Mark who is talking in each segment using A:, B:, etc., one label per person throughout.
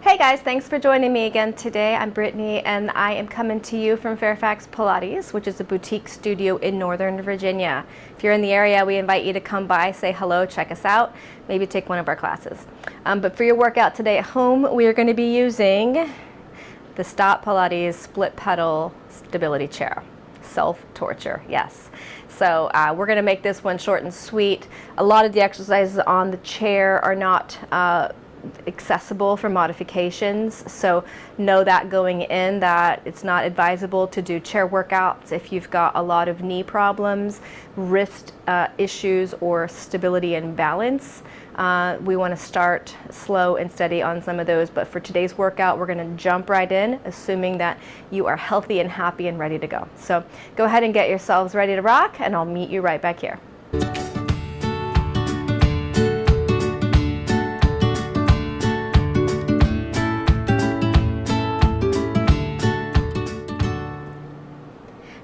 A: Hey guys, thanks for joining me again today. I'm Brittany and I am coming to you from Fairfax Pilates, which is a boutique studio in Northern Virginia. If you're in the area, we invite you to come by, say hello, check us out, maybe take one of our classes. But for your workout today at home, we are going to be using the Stop Pilates split pedal stability chair. Self-torture, yes. So we're going to make this one short and sweet. A lot of the exercises on the chair are not accessible for modifications, so know that going in that it's not advisable to do chair workouts if you've got a lot of knee problems, wrist issues, or stability and balance. We want to start slow and steady on some of those, but for today's workout we're going to jump right in, assuming that you are healthy and happy and ready to go. So go ahead and get yourselves ready to rock, and I'll meet you right back here.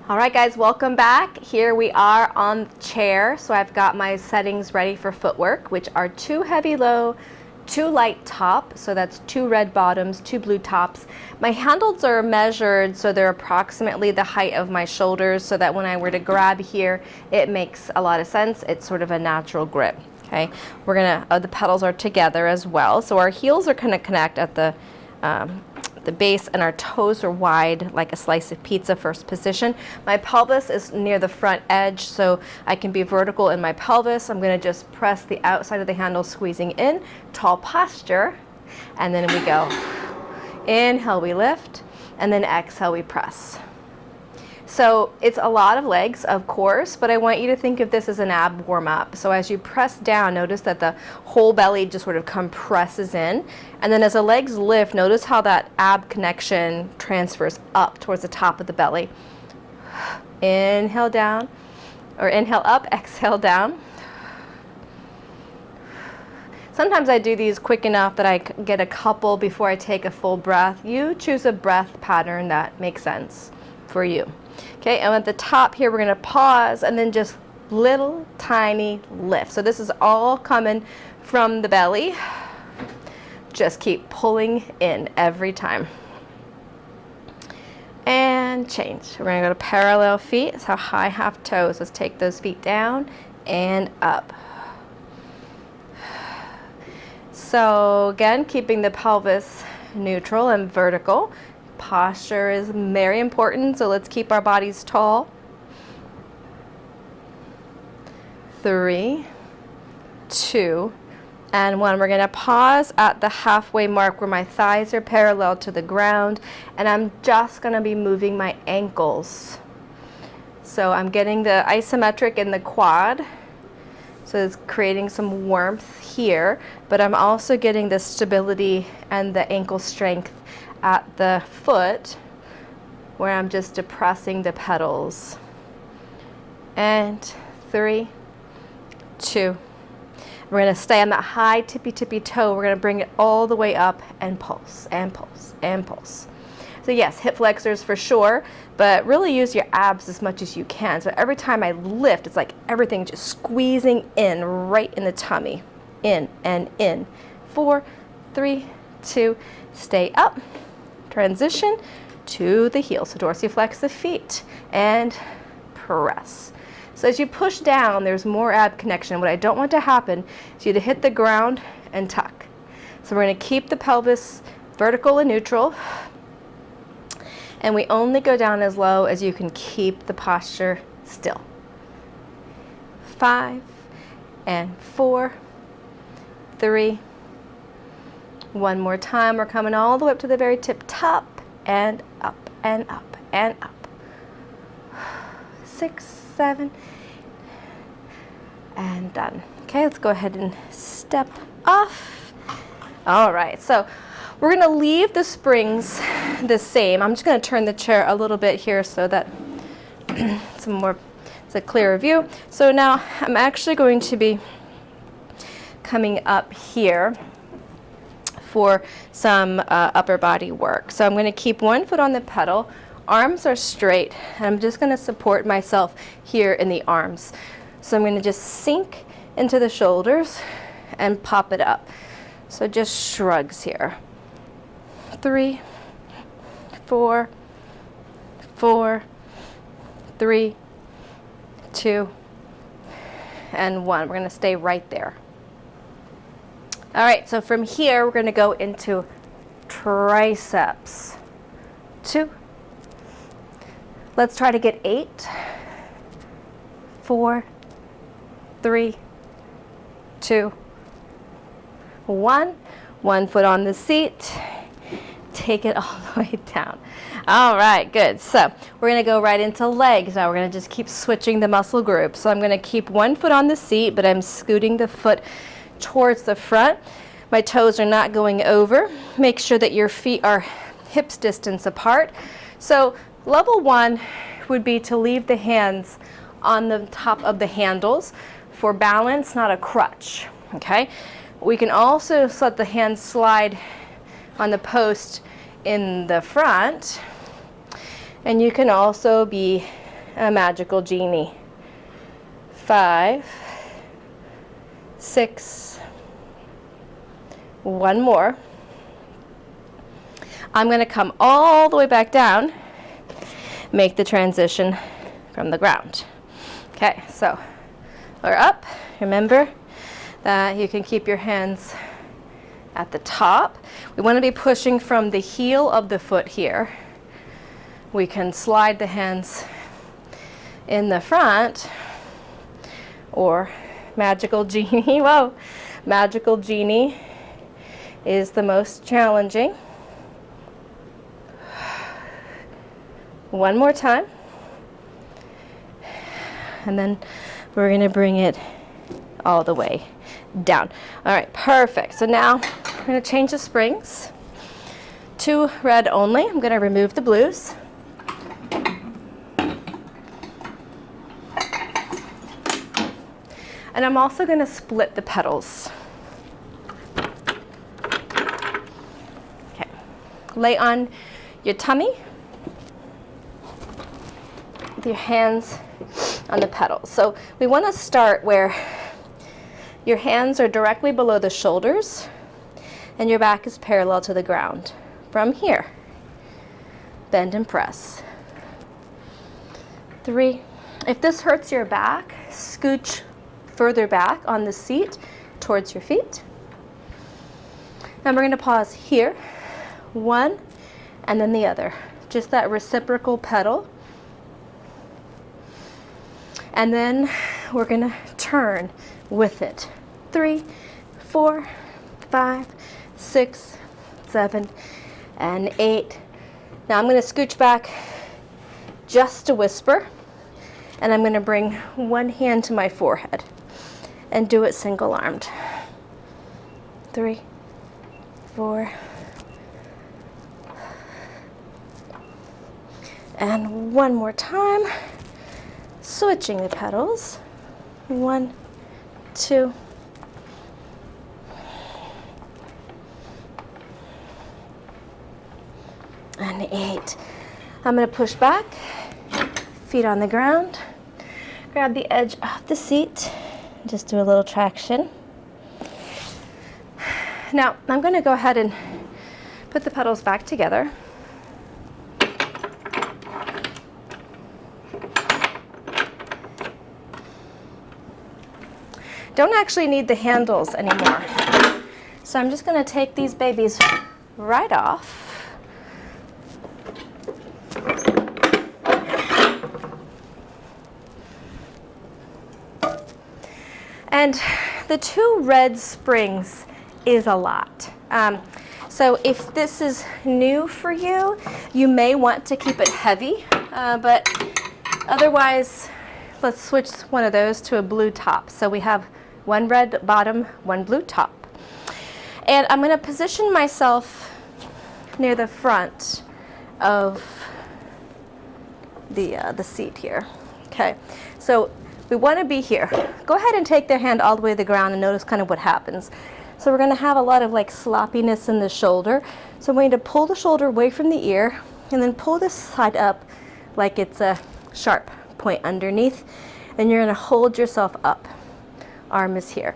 A: All right guys, welcome back. Here we are on the chair. So I've got my settings ready for footwork, which are 2 heavy low, 2 light top. So that's 2 red bottoms, 2 blue tops. My handles are measured so they're approximately the height of my shoulders, so that when I were to grab here, it makes a lot of sense. It's sort of a natural grip. Okay, we're gonna, the pedals are together as well. So our heels are gonna connect at the base, and our toes are wide like a slice of pizza, first position. My pelvis is near the front edge, so I can be vertical in my pelvis. I'm going to just press the outside of the handle, squeezing in, tall posture, and then we go. Inhale, we lift, and then exhale, we press. So it's a lot of legs, of course, but I want you to think of this as an ab warm-up. So as you press down, notice that the whole belly just sort of compresses in. And then as the legs lift, notice how that ab connection transfers up towards the top of the belly. Inhale down, or inhale up, exhale down. Sometimes I do these quick enough that I get a couple before I take a full breath. You choose a breath pattern that makes sense for you. Okay, and at the top here, we're going to pause and then just little tiny lift. So this is all coming from the belly. Just keep pulling in every time. And change. We're going to go to parallel feet. So high half toes. Let's take those feet down and up. So again, keeping the pelvis neutral and vertical. Posture is very important, so let's keep our bodies tall. 3, 2, and 1. We're going to pause at the halfway mark where my thighs are parallel to the ground, and I'm just going to be moving my ankles. So I'm getting the isometric in the quad, so it's creating some warmth here, but I'm also getting the stability and the ankle strength at the foot, where I'm just depressing the pedals. And 3, 2. We're going to stay on that high tippy toe. We're going to bring it all the way up and pulse and pulse and pulse. So yes, hip flexors for sure, but really use your abs as much as you can. So every time I lift, it's like everything just squeezing in right in the tummy. In and in. 4, 3, 2, stay up. Transition to the heel. So dorsiflex the feet and press. So as you push down, there's more ab connection. What I don't want to happen is you to hit the ground and tuck. So we're going to keep the pelvis vertical and neutral. And we only go down as low as you can keep the posture still. 5 and 4, 3. One more time. We're coming all the way up to the very tip top and up and up and up. 6, 7, and done. Okay, let's go ahead and step off. All right, so we're going to leave the springs the same. I'm just going to turn the chair a little bit here so that it's a clearer view. So now I'm actually going to be coming up here for some upper body work. So I'm going to keep one foot on the pedal, arms are straight, and I'm just going to support myself here in the arms. So I'm going to just sink into the shoulders and pop it up. So just shrugs here. 3, 4, 4, 3, 2, and 1. We're going to stay right there. All right, so from here, we're going to go into triceps. 2. Let's try to get 8, 4, 3, 2, 1. 1 foot on the seat. Take it all the way down. All right, good. So we're going to go right into legs. Now we're going to just keep switching the muscle groups. So I'm going to keep 1 foot on the seat, but I'm scooting the foot towards the front. My toes are not going over. Make sure that your feet are hips distance apart. So level 1 would be to leave the hands on the top of the handles for balance, not a crutch. Okay? We can also let the hands slide on the post in the front, and you can also be a magical genie. 5, 6, 1 more. I'm going to come all the way back down, make the transition from the ground. Okay, so we're up. Remember that you can keep your hands at the top. We want to be pushing from the heel of the foot here. We can slide the hands in the front, or magical genie. Whoa, magical genie is the most challenging. 1 more time. And then we're going to bring it all the way down. All right, perfect. So now I'm going to change the springs to red only. I'm going to remove the blues. And I'm also going to split the pedals. Okay. Lay on your tummy with your hands on the pedals. So we want to start where your hands are directly below the shoulders and your back is parallel to the ground. From here, bend and press. 3. If this hurts your back, scooch further back on the seat towards your feet. And we're going to pause here. 1 and then the other. Just that reciprocal pedal. And then we're going to turn with it. 3, 4, 5, 6, 7, and 8. Now I'm going to scooch back just a whisper, and I'm going to bring one hand to my forehead and do it single-armed. 3, 4, and 1 more time. Switching the pedals. 1, 2, and 8. I'm going to push back, feet on the ground, grab the edge of the seat, just do a little traction. Now I'm going to go ahead and put the pedals back together. Don't actually need the handles anymore. So I'm just going to take these babies right off. And the 2 red springs is a lot. So if this is new for you, you may want to keep it heavy, but otherwise, let's switch one of those to a blue top. So we have 1 red bottom, 1 blue top. And I'm going to position myself near the front of the seat here. Okay, so we want to be here. Go ahead and take their hand all the way to the ground and notice kind of what happens. So we're going to have a lot of like sloppiness in the shoulder. So I'm going to pull the shoulder away from the ear and then pull this side up like it's a sharp point underneath. And you're going to hold yourself up. Arm is here.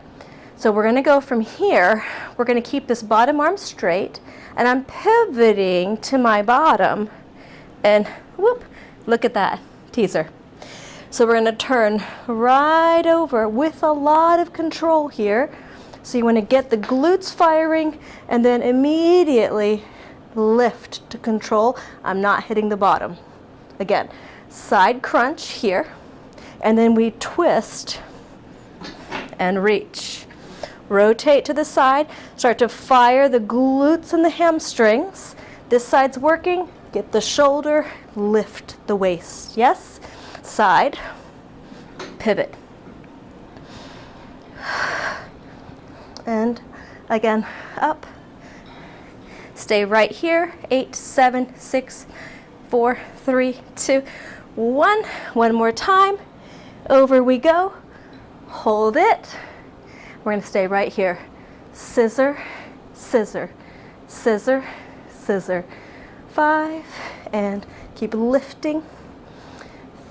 A: So we're going to go from here. We're going to keep this bottom arm straight, and I'm pivoting to my bottom, and whoop, look at that, teaser. So we're going to turn right over with a lot of control here. So you want to get the glutes firing and then immediately lift to control. I'm not hitting the bottom. Again, side crunch here, and then we twist and reach. Rotate to the side, start to fire the glutes and the hamstrings. This side's working, get the shoulder, lift the waist. Yes? Side, pivot. And again, up. Stay right here. 8, 7, 6, 4, 3, 2, 1. One more time. Over we go. Hold it. We're going to stay right here. Scissor, scissor, scissor, scissor. 5, and keep lifting.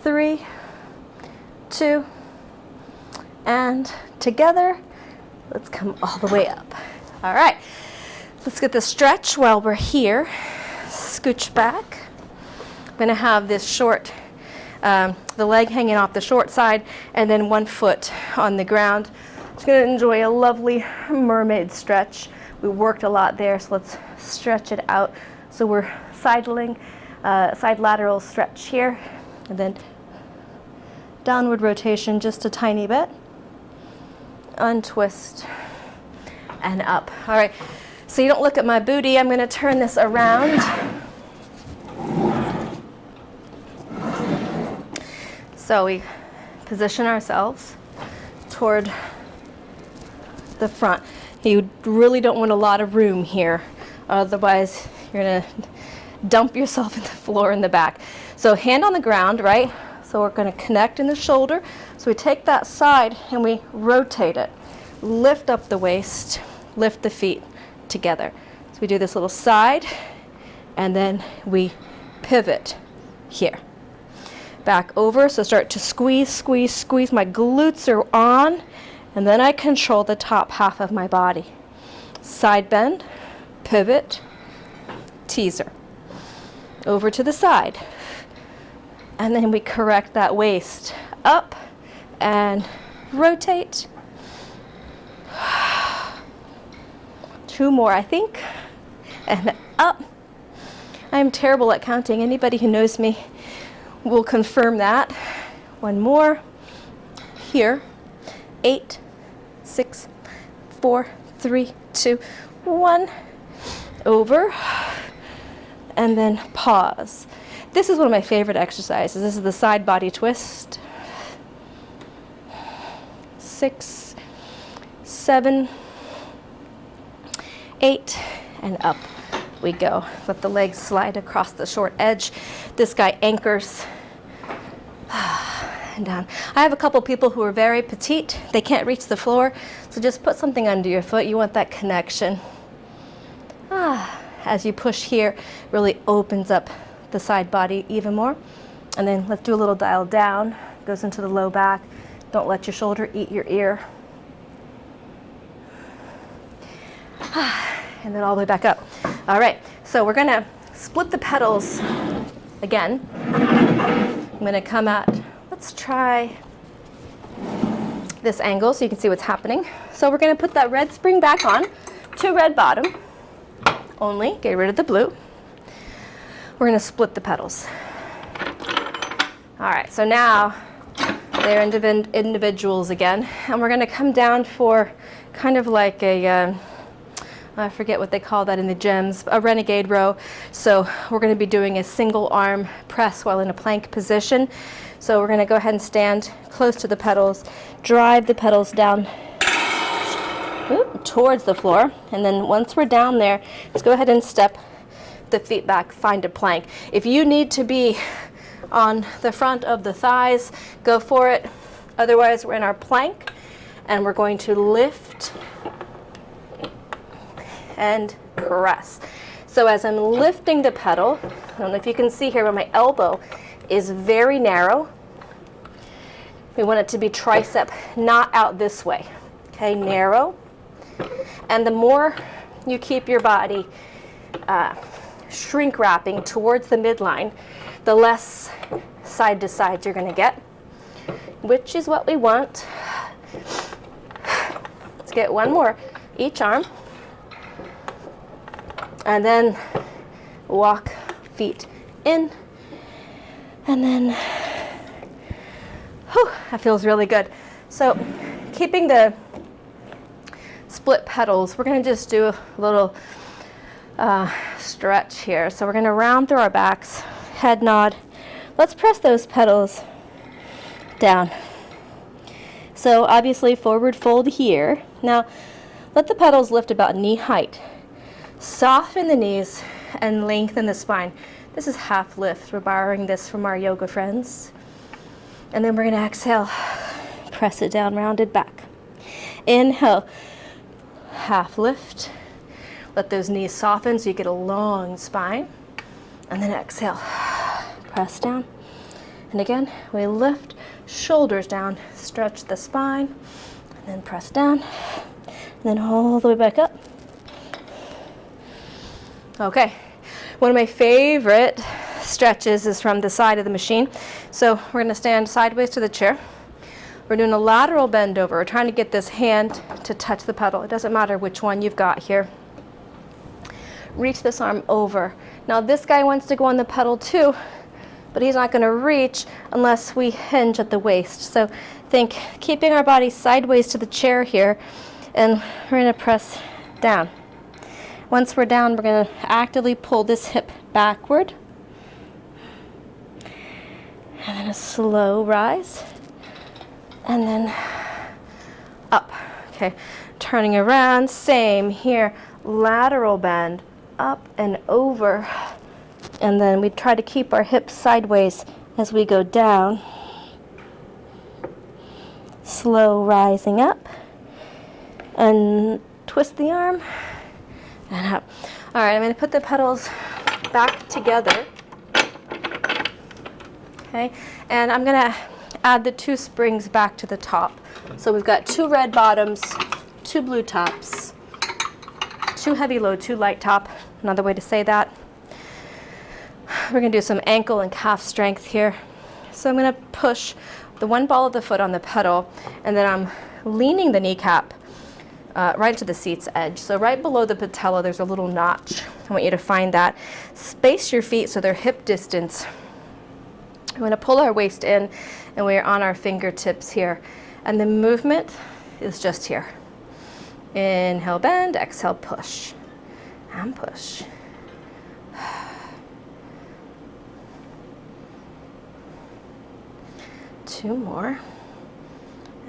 A: 3, 2, and together, let's come all the way up. All right, let's get the stretch while we're here. Scooch back. I'm gonna have this short, the leg hanging off the short side, and then one foot on the ground. Just gonna enjoy a lovely mermaid stretch. We worked a lot there, so let's stretch it out. So we're side lateral stretch here, and then downward rotation just a tiny bit. Untwist and up. All right, so you don't look at my booty. I'm going to turn this around. So we position ourselves toward the front. You really don't want a lot of room here, otherwise you're going to dump yourself in the floor in the back. So hand on the ground, right? So we're going to connect in the shoulder. So we take that side and we rotate it. Lift up the waist, lift the feet together. So we do this little side, and then we pivot here. Back over, so start to squeeze, squeeze, squeeze. My glutes are on, and then I control the top half of my body. Side bend, pivot, teaser. Over to the side. And then we correct that waist up and rotate. 2 more, I think. And up. I'm terrible at counting. Anybody who knows me will confirm that. 1 more. Here. 8, 6, 4, 3, 2, 1. Over. And then pause. This is one of my favorite exercises. This is the side body twist. 6, 7, 8, and up we go. Let the legs slide across the short edge. This guy anchors. And down. I have a couple people who are very petite. They can't reach the floor, so just put something under your foot. You want that connection. As you push here, really opens up the side body even more. And then let's do a little dial down. Goes into the low back. Don't let your shoulder eat your ear. And then all the way back up. All right, so we're gonna split the pedals again. I'm gonna come at, let's try this angle so you can see what's happening. So we're gonna put that red spring back on, to red bottom only, get rid of the blue. We're going to split the pedals. All right, so now they're individuals again, and we're going to come down for kind of like a, I forget what they call that in the gyms, a renegade row. So we're going to be doing a single arm press while in a plank position. So we're going to go ahead and stand close to the pedals, drive the pedals down towards the floor, and then once we're down there, let's go ahead and step the feet back, find a plank. If you need to be on the front of the thighs, go for it. Otherwise, we're in our plank, and we're going to lift and press. So as I'm lifting the pedal, I don't know if you can see here, but my elbow is very narrow. We want it to be tricep, not out this way. Okay, narrow. And the more you keep your body shrink wrapping towards the midline, the less side to side you're going to get, which is what we want. Let's get one more each arm. And then walk feet in. And then, whew, that feels really good. So keeping the split pedals, we're going to just do a little stretch here. So we're going to round through our backs, head nod. Let's press those pedals down. So obviously forward fold here. Now let the pedals lift about knee height. Soften the knees and lengthen the spine. This is half lift. We're borrowing this from our yoga friends. And then we're going to exhale, press it down, rounded back. Inhale, half lift. Let those knees soften so you get a long spine. And then exhale, press down. And again, we lift, shoulders down, stretch the spine, and then press down, and then all the way back up. Okay, one of my favorite stretches is from the side of the machine. So we're going to stand sideways to the chair. We're doing a lateral bend over. We're trying to get this hand to touch the pedal. It doesn't matter which one you've got here. Reach this arm over. Now this guy wants to go on the pedal too, but he's not going to reach unless we hinge at the waist. So think keeping our body sideways to the chair here, and we're going to press down. Once we're down, we're going to actively pull this hip backward. And then a slow rise. And then up. Okay, turning around, same here. Lateral bend, up and over. And then we try to keep our hips sideways as we go down. Slow rising up. And twist the arm. And up. All right, I'm going to put the pedals back together. Okay, and I'm going to add the 2 springs back to the top. So we've got 2 red bottoms, 2 blue tops, 2 heavy low, 2 light top. Another way to say that. We're going to do some ankle and calf strength here. So I'm going to push the one ball of the foot on the pedal, and then I'm leaning the kneecap right to the seat's edge. So right below the patella, there's a little notch. I want you to find that. Space your feet so they're hip distance. We're going to pull our waist in, and we're on our fingertips here. And the movement is just here. Inhale, bend, exhale, push. And push. 2 more.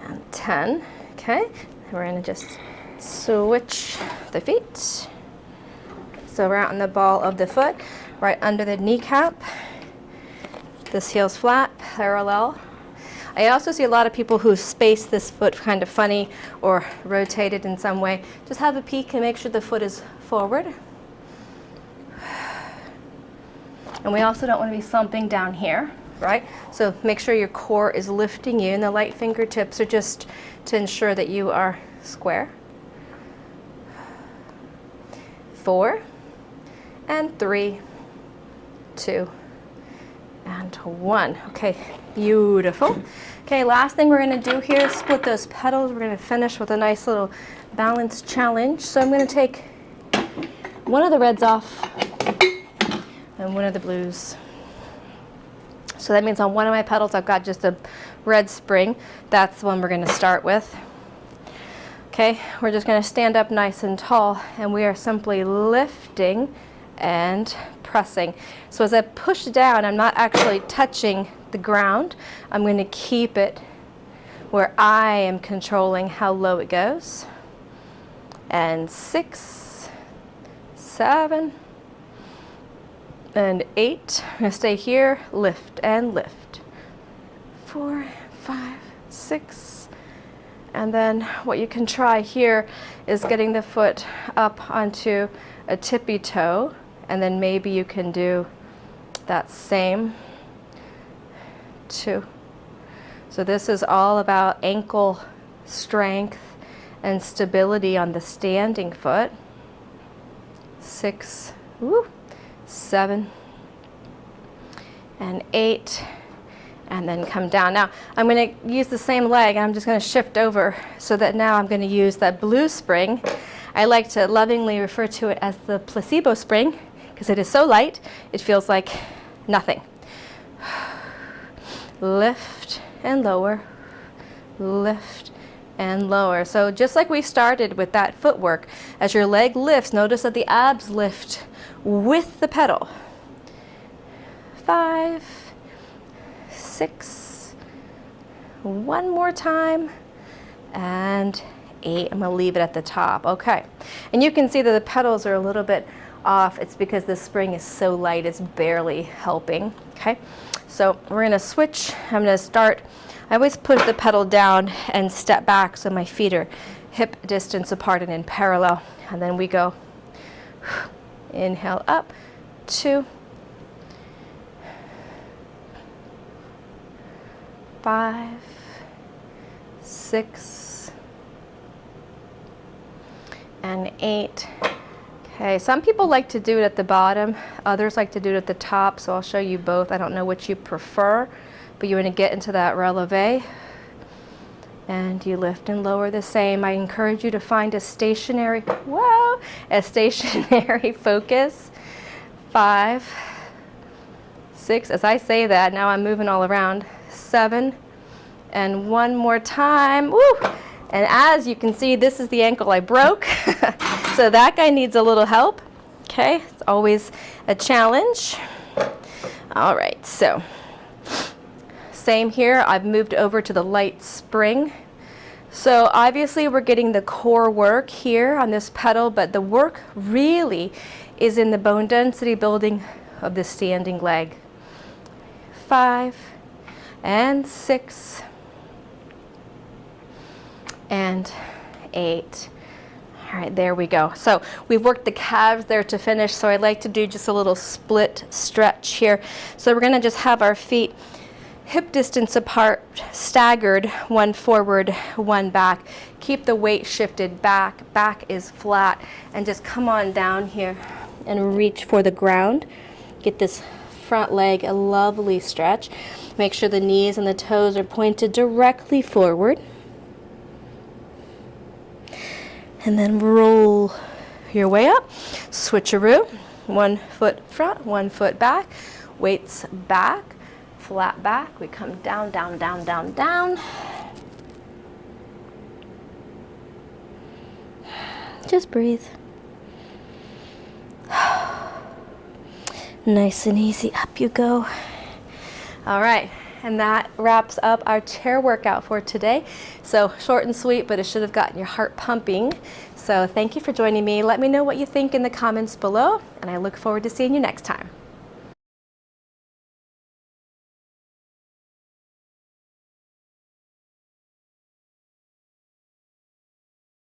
A: And 10. Okay. We're going to just switch the feet. So we're out on the ball of the foot, right under the kneecap. This heel's flat, parallel. I also see a lot of people who space this foot kind of funny or rotate it in some way. Just have a peek and make sure the foot is forward. And we also don't want to be slumping down here, right? So make sure your core is lifting you, and the light fingertips are just to ensure that you are square. 4, and 3, 2, and 1. Okay, beautiful. Okay, last thing we're going to do here is split those pedals. We're going to finish with a nice little balance challenge. So I'm going to take one of the reds off and one of the blues. So that means on one of my pedals I've got just a red spring. That's the one we're going to start with. Okay, we're just going to stand up nice and tall, and we are simply lifting and pressing. So as I push down, I'm not actually touching the ground. I'm going to keep it where I am controlling how low it goes. And 6, 7, and 8. I'm going to stay here, lift and lift. 4, 5, 6. And then what you can try here is getting the foot up onto a tippy toe, and then maybe you can do that same 2. So this is all about ankle strength and stability on the standing foot. 6, woo, 7, and 8, and then come down. Now I'm going to use the same leg. I'm just going to shift over so that now I'm going to use that blue spring. I like to lovingly refer to it as the placebo spring because it is so light it feels like nothing. Lift and lower, lift and lower. So just like we started with that footwork, as your leg lifts, notice that the abs lift with the pedal. 5, 6, one more time, and 8. I'm going to leave it at the top. Okay, and you can see that the pedals are a little bit off. It's because the spring is so light, it's barely helping. Okay, so we're going to switch. I'm going to start. I always push the pedal down and step back so my feet are hip distance apart and in parallel. And then we go inhale up, 2, 5, 6, and 8. Okay, some people like to do it at the bottom, others like to do it at the top, so I'll show you both. I don't know which you prefer, but you want to get into that releve, and you lift and lower the same. I encourage you to find a stationary, whoa, a stationary focus. 5, 6, as I say that, now I'm moving all around. 7, and one more time, woo! And as you can see, this is the ankle I broke. So that guy needs a little help. Okay, it's always a challenge. All right, so same here. I've moved over to the light spring. So obviously we're getting the core work here on this pedal, but the work really is in the bone density building of the standing leg. 5, and 6, and 8. All right, there we go. So we've worked the calves there to finish, so I'd like to do just a little split stretch here. So we're going to just have our feet hip distance apart, staggered, one forward, one back. Keep the weight shifted back. Back is flat, and just come on down here and reach for the ground. Get this front leg a lovely stretch. Make sure the knees and the toes are pointed directly forward. And then roll your way up. Switcheroo. One foot front, one foot back. Weights back, flat back. We come down, down, down, down, down. Just breathe. Nice and easy, up you go. All right, and that wraps up our chair workout for today. So short and sweet, but it should have gotten your heart pumping. So thank you for joining me. Let me know what you think in the comments below, and I look forward to seeing you next time.